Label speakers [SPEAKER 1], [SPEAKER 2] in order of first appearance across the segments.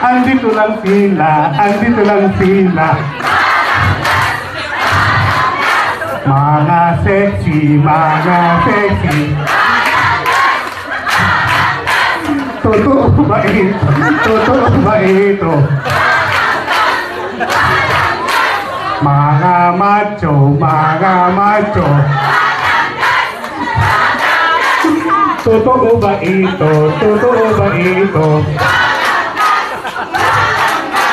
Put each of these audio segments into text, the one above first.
[SPEAKER 1] andito lang sila, andito lang sila. Mga sexy, mga sexy. Totoo ba ito? Totoo ba ito? Mga macho, mga macho. Totoo ba ito? Totoo ba ito?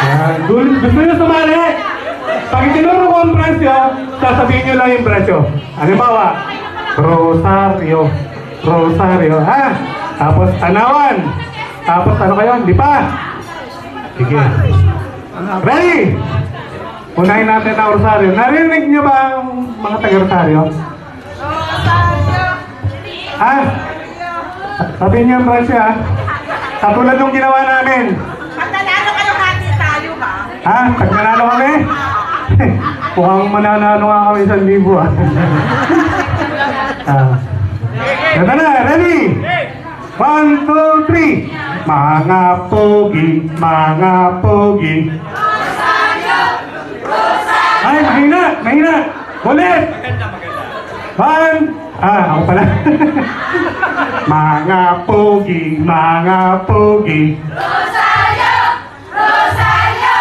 [SPEAKER 1] Yan. Gusto nyo sumali? Pag itinuro ko ang presyo, sasabihin nyo lang yung presyo. Halimbawa, Rosario. Rosario, ha? Tapos anawan. Tapos ano kayo? Lipa. Sige. Ready? Unahin natin ang Rosario. Narinig nyo ba ang mga taga-Rosario?
[SPEAKER 2] Rosario.
[SPEAKER 1] Ha? Sabihin nyo ang presyo, ha? Katulad nung ginawa namin.
[SPEAKER 2] Pag nanalo kayo hati tayo ba?
[SPEAKER 1] Ha? Pag nanalo kami? Mukhang mananalo nga kami 1,000, ha? Ganda na, ready? 1, 2, 3. Mga pogi, mga pogi.
[SPEAKER 2] Rosario! Rosario!
[SPEAKER 1] Ay, mahina, mahina. Ulit. Ako pala. Mga pogi, mga pogi.
[SPEAKER 2] Rosario! Rosario!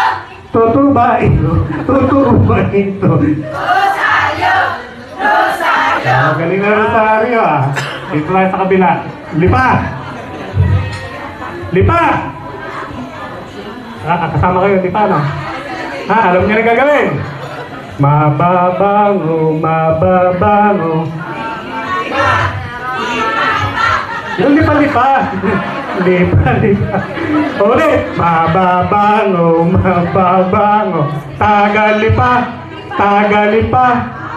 [SPEAKER 1] Totoo ba ito? Totoo ba ito?
[SPEAKER 2] Rosario! Rosario!
[SPEAKER 1] Galing na Rosario, ah. Dito lang sa kabila. Lipa! Lipa! Kasama kayo, lipa, no? Ha, alam niyo na gagawin? Mababango, mababango. Yung lipa-lipa. Lipa-lipa. Ulit. Mababango, mababango. Tagalipa, tagalipa.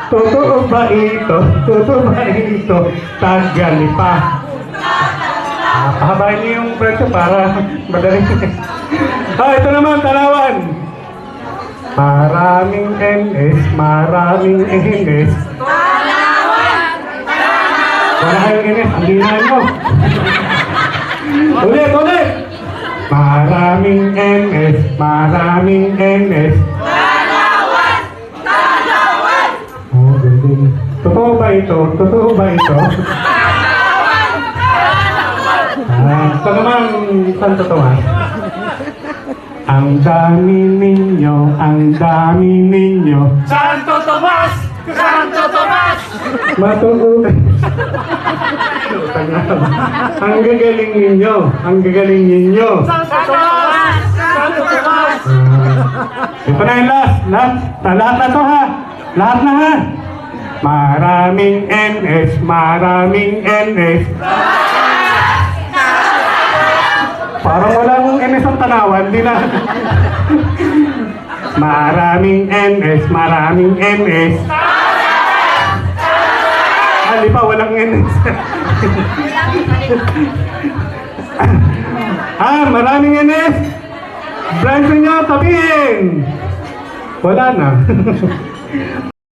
[SPEAKER 1] Totoo ba ito? Totoo ba ito? Tagalipa. Pahabain niyo yung presyo para madaling. Ito naman, Tanawan. Maraming NS, maraming NS.
[SPEAKER 2] Tanawan! Tanawan!
[SPEAKER 1] Wala kayong NS, ang hina nyo. Ulit, ulit. Maraming NS, maraming NS.
[SPEAKER 2] Tanawan! Tanawan!
[SPEAKER 1] Oh, galing. Totoo ba ito? Totoo ba ito? Ito naman, saan totoo, ha? Ang dami ninyo, ang dami ninyo.
[SPEAKER 3] Santo Tomas! Santo Tomas!
[SPEAKER 1] Matutunan. Ang gagaling ninyo, ang gagaling ninyo.
[SPEAKER 3] Santo Tomas! Santo Tomas!
[SPEAKER 1] Ito na yung last, lahat na to, ha? Lahat na, ha? Maraming NS, maraming NS. Parang walang NS ang Tanawan, di na. Maraming NS, maraming NS. Di pa, walang NS. Maraming NS. Branch nyo, sabihin. Wala na.